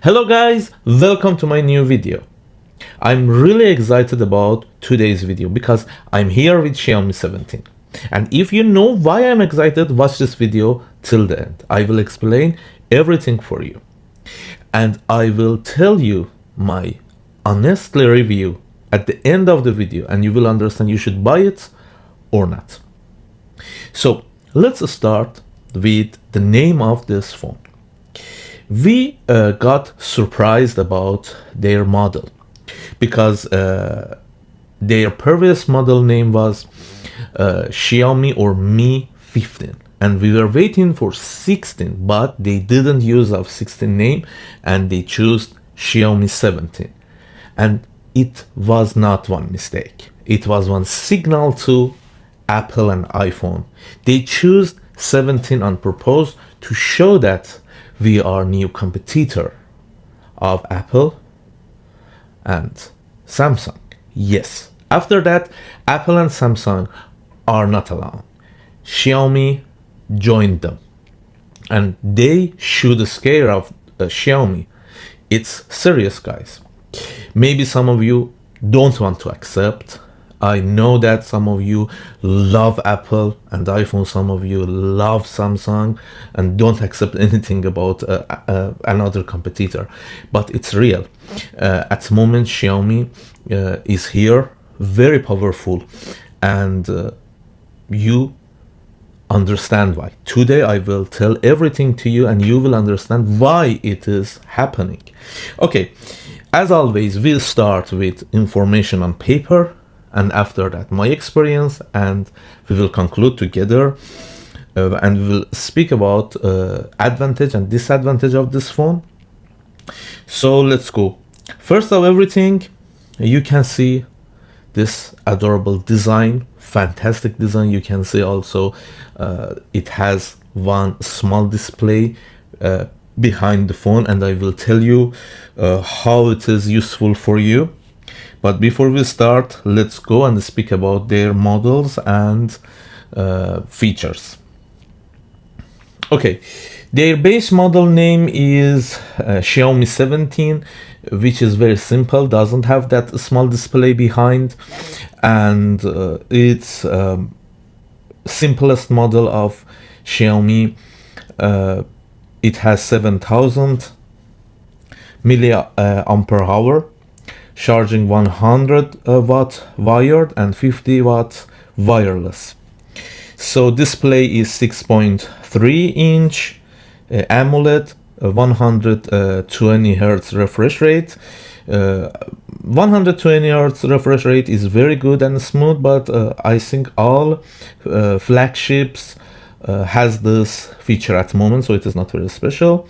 Hello guys, welcome to my new video. I'm really excited about today's video because I'm here with Xiaomi 17. And if you know why I'm excited, watch this video till the end. I will explain everything for you. And I will tell you my honest review at the end of the video, and you will understand you should buy it or not. So let's start with the name of this phone. We got surprised about their model because their previous model name was Xiaomi or Mi 15, and we were waiting for 16, but they didn't use our 16 name and they chose Xiaomi 17. And it was not one mistake. It was one signal to Apple and iPhone. They chose 17 on purpose to show that we are new competitor of Apple and Samsung. Yes. After that, Apple and Samsung are not alone. Xiaomi joined them, and they should scare of Xiaomi. It's serious, guys. Maybe some of you don't want to accept. I know that some of you love Apple and iPhone, some of you love Samsung and don't accept anything about another competitor, but it's real. At the moment, Xiaomi is here, very powerful, and you understand why. Today I will tell everything to you and you will understand why it is happening. Okay, as always, we'll start with information on paper, and after that my experience, and we will conclude together and we will speak about advantage and disadvantage of this phone. So let's go. First of everything, you can see this adorable design, fantastic design. You can see also it has one small display behind the phone, and I will tell you how it is useful for you. But before we start, let's go and speak about their models and features. Okay, their base model name is Xiaomi 17, which is very simple, doesn't have that small display behind, and it's simplest model of Xiaomi. It has 7000 mAh, charging 100 watt wired and 50 watt wireless. So display is 6.3 inch AMOLED, 120 Hz refresh rate. 120 Hz refresh rate is very good and smooth, but I think all flagships has this feature at the moment, so it is not very special.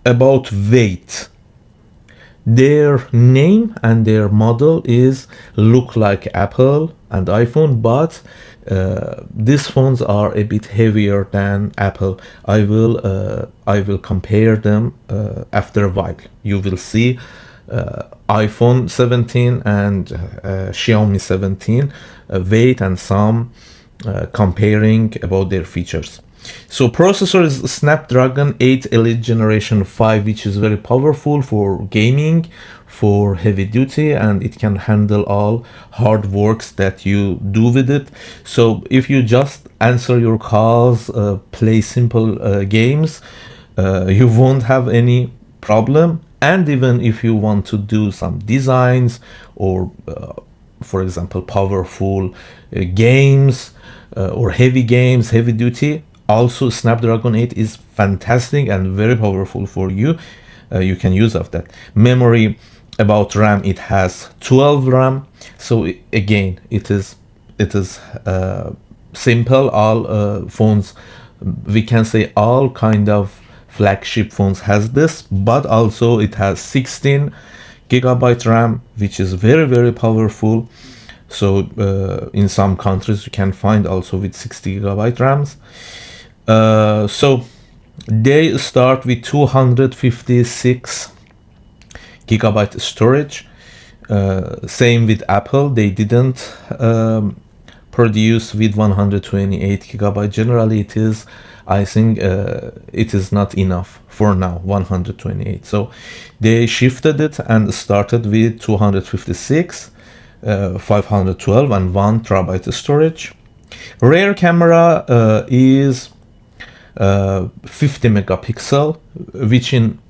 About weight, their name and their model is look like Apple and iPhone, but these phones are a bit heavier than Apple. I will compare them after a while. You will see iPhone 17 and Xiaomi 17 weight and some comparing about their features. So processor is Snapdragon 8 Elite Generation 5, which is very powerful for gaming, for heavy duty, and it can handle all hard works that you do with it. So if you just answer your calls, play simple games, you won't have any problem. And even if you want to do some designs or for example powerful games or heavy games, heavy duty, also Snapdragon 8 is fantastic and very powerful for you. You can use of that. Memory, about RAM, it has 12 RAM. So again, it is simple. All phones, we can say all kind of flagship phones has this, but also it has 16 gigabyte RAM, which is very, very powerful. So in some countries you can find also with 60 gigabyte RAMs. So they start with 256 gigabyte storage. Same with Apple, they didn't produced with 128 gigabyte. Generally it is, I think it is not enough for now, 128. So they shifted it and started with 256, 512 and 1 terabyte storage. Rear camera is 50 megapixel, which in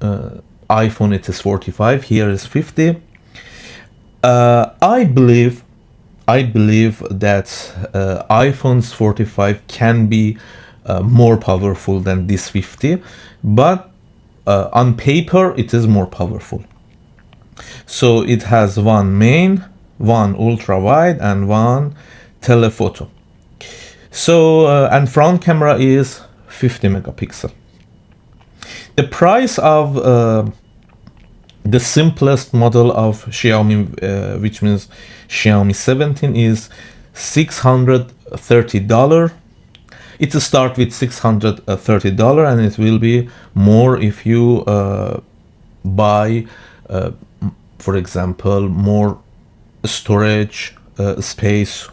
iPhone it is 45, here is 50. I believe that iPhone's 45 can be more powerful than this 50, but on paper it is more powerful. So it has one main, one ultra wide and one telephoto. So and front camera is 50 megapixel. The price of the simplest model of Xiaomi, which means Xiaomi 17, is $630. It starts with $630 and it will be more if you buy, for example, more storage space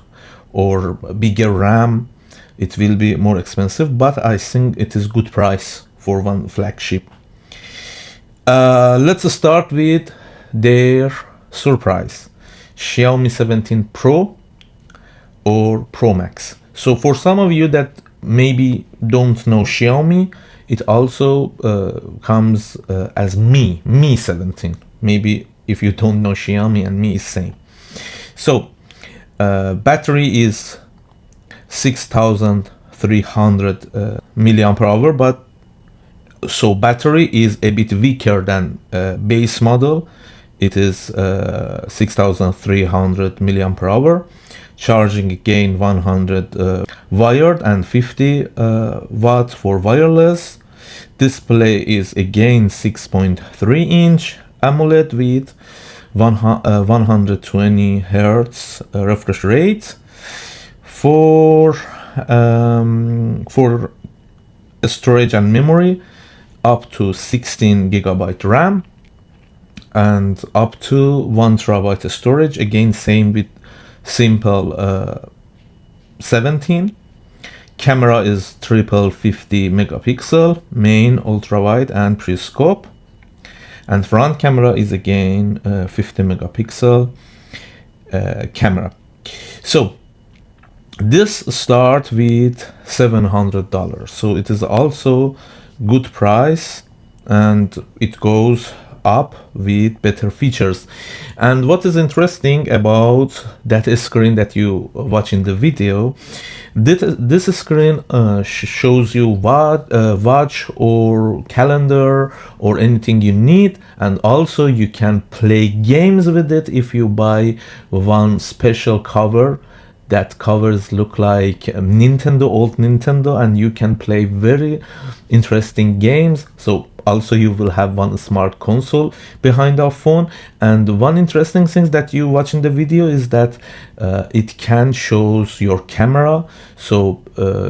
or bigger RAM. It will be more expensive, but I think it is good price for one flagship. Let's start with their surprise, Xiaomi 17 Pro or Pro Max. So for some of you that maybe don't know Xiaomi, it also comes as Mi 17. Maybe if you don't know Xiaomi and Mi is same. So battery is 6300 milliampere hour, but so battery is a bit weaker than base model. It is 6300 milliampere hour. Charging again 100 wired and 50 watt for wireless. Display is again 6.3 inch AMOLED with 120 hertz refresh rate. For storage and memory, up to 16 gigabyte RAM and up to 1 terabyte storage. Again, same with simple 17. Camera is triple 50 megapixel, main, ultra wide and pre-scope. And front camera is again 50 megapixel camera. So this start with $700. So it is also good price and it goes up with better features. And what is interesting about that screen that you watch in the video, this screen shows you what watch or calendar or anything you need, and also you can play games with it if you buy one special cover. That covers look like Nintendo, old Nintendo, and you can play very interesting games. So also you will have one smart console behind our phone. And one interesting thing that you watch in the video is that it can shows your camera. So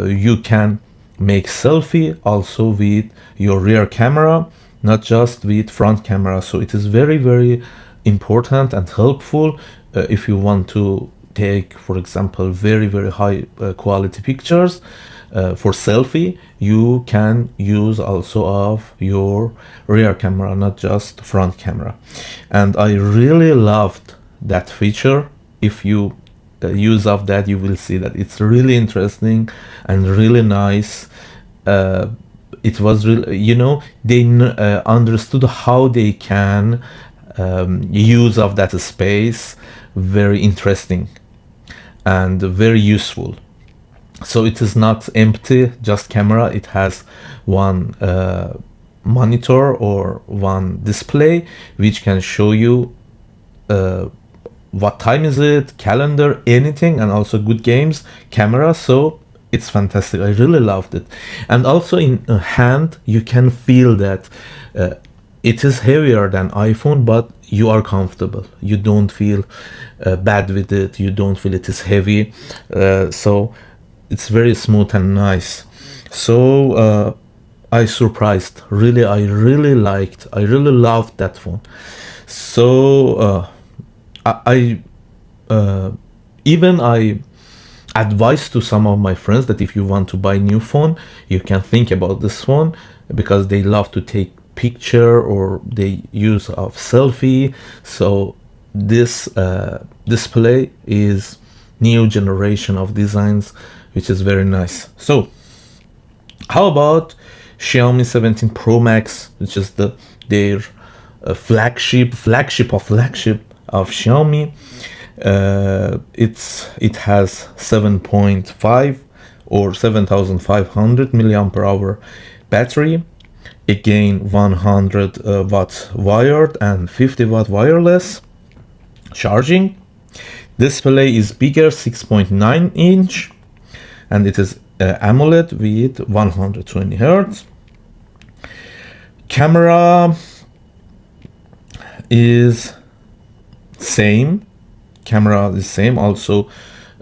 you can make selfie also with your rear camera, not just with front camera. So it is very, very important and helpful if you want to take, for example, very, very high quality pictures for selfie. You can use also of your rear camera, not just front camera. And I really loved that feature. If you use of that, you will see that it's really interesting and really nice. It was really, you know, they understood how they can use of that space. Very interesting and very useful. So it is not empty, just camera. It has one monitor or one display which can show you what time is it, calendar, anything, and also good games, camera. So it's fantastic. I really loved it. And also in hand you can feel that it is heavier than iPhone, but you are comfortable. You don't feel bad with it. You don't feel it is heavy. So it's very smooth and nice. So I surprised. Really, I really loved that phone. So I advice to some of my friends that if you want to buy new phone, you can think about this phone, because they love to take picture or they use of selfie. So this display is new generation of designs, which is very nice. So how about Xiaomi 17 Pro Max, which is their flagship of Xiaomi. It has 7.5 or 7500 milliampere hour battery, again 100 watt wired and 50 watt wireless charging. Display is bigger, 6.9 inch, and it is AMOLED with 120 Hz. Camera is same. Also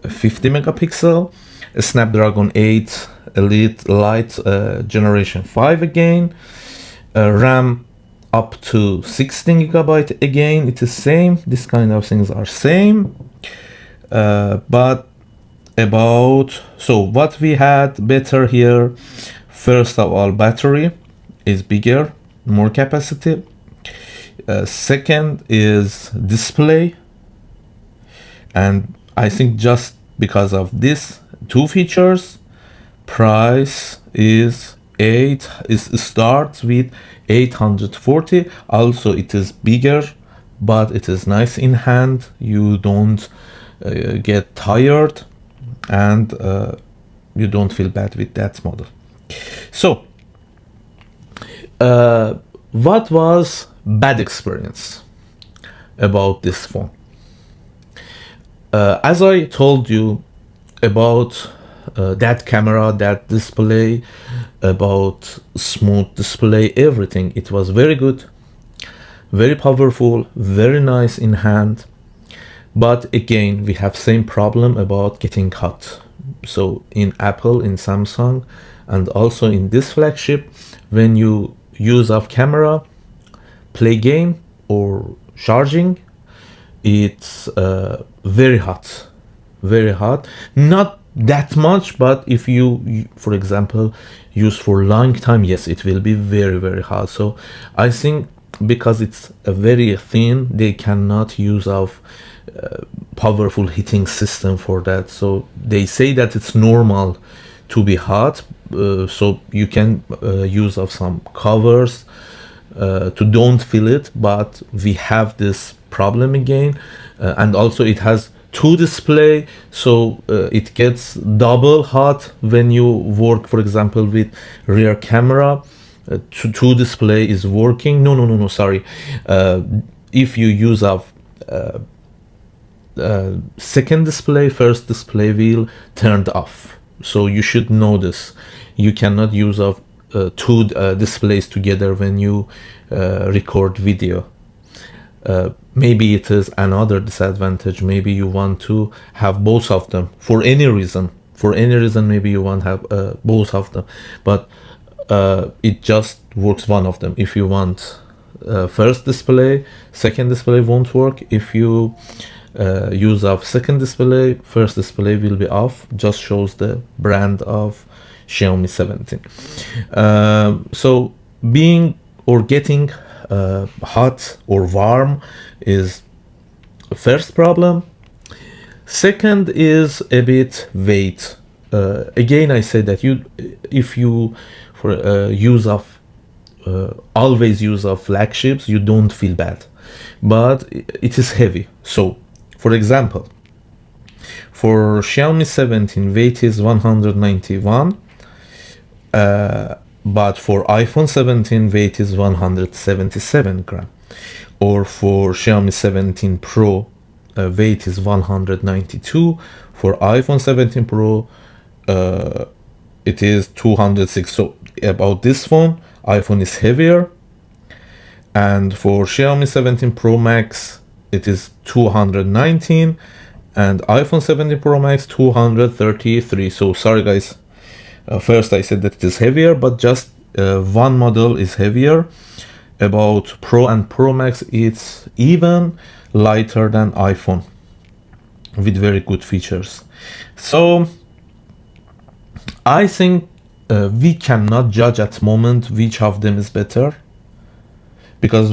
50 megapixel. A Snapdragon 8 Elite Lite generation 5 again. RAM up to 16 gigabyte again. It is same. This kind of things are same. But so what we had better here, first of all, battery is bigger, more capacity. Second is display, and I think just because of this two features, price is starts with 840. Also it is bigger, but it is nice in hand. You don't get tired, and you don't feel bad with that model. So what was bad experience about this phone? As I told you about that camera, that display, about smooth display, everything, it was very good, very powerful, very nice in hand. But again, we have same problem about getting hot. So in Apple, in Samsung, and also in this flagship, when you use of camera, play game or charging, it's very hot, not that much, but if you for example use for long time, yes, it will be very hot. So I think because it's a very thin, they cannot use of powerful heating system for that. So they say that it's normal to be hot, so you can use of some covers to don't feel it, but we have this problem again. And also it has two display, so it gets double hot when you work, for example, with rear camera. Two display is working. No, sorry. If you use a second display, first display will turned off. So you should know this. You cannot use of two displays together when you record video. Maybe it is another disadvantage. Maybe you want to have both of them for any reason. Maybe you want to have both of them, but it just works one of them. If you want first display, second display won't work. If you use of second display, first display will be off. Just shows the brand of Xiaomi 17. So being or getting hot or warm is first problem. Second is a bit weight. Again, I said that if you always use of flagships, you don't feel bad, but it is heavy. So for example, for Xiaomi 17 weight is 191, but for iPhone 17 weight is 177 gram, or for Xiaomi 17 Pro weight is 192. For iPhone 17 Pro it is 206. So about this phone, iPhone is heavier, and for Xiaomi 17 Pro Max it is 219, and iPhone 17 Pro Max 233. So sorry guys, first I said that it is heavier, but just one model is heavier. About Pro and Pro Max, it's even lighter than iPhone with very good features. So I think we cannot judge at the moment which of them is better, because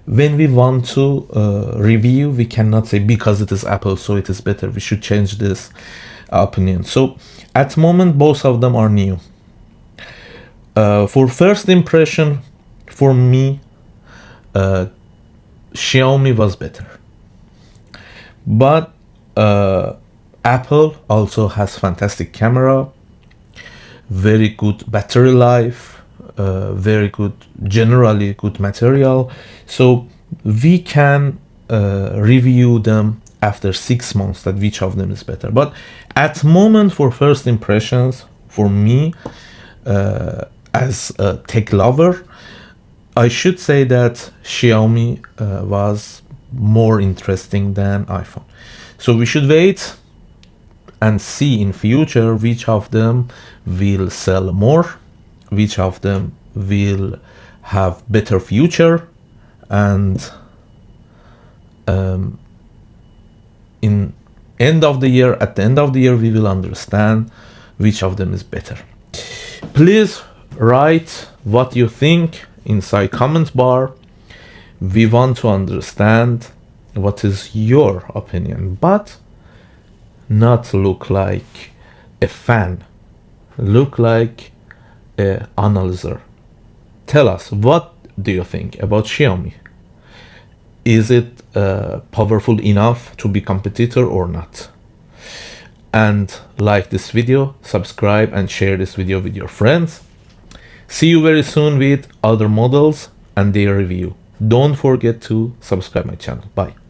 when we want to review, we cannot say because it is Apple so it is better, we should change this opinion. So at the moment both of them are new. For first impression, for me, Xiaomi was better, but Apple also has fantastic camera, very good battery life, very good, generally good material. So we can review them after 6 months that which of them is better. But at the moment, for first impressions, for me, as a tech lover, I should say that Xiaomi was more interesting than iPhone. So we should wait and see in future which of them will sell more, which of them will have better future, and in end of the year, at the end of the year, we will understand which of them is better. Please write what you think inside comment bar. We want to understand what is your opinion, but not look like a fan, look like an analyzer. Tell us, what do you think about Xiaomi? Is it powerful enough to be competitor or not? And like this video, subscribe and share this video with your friends. See you very soon with other models and their review. Don't forget to subscribe my channel. Bye.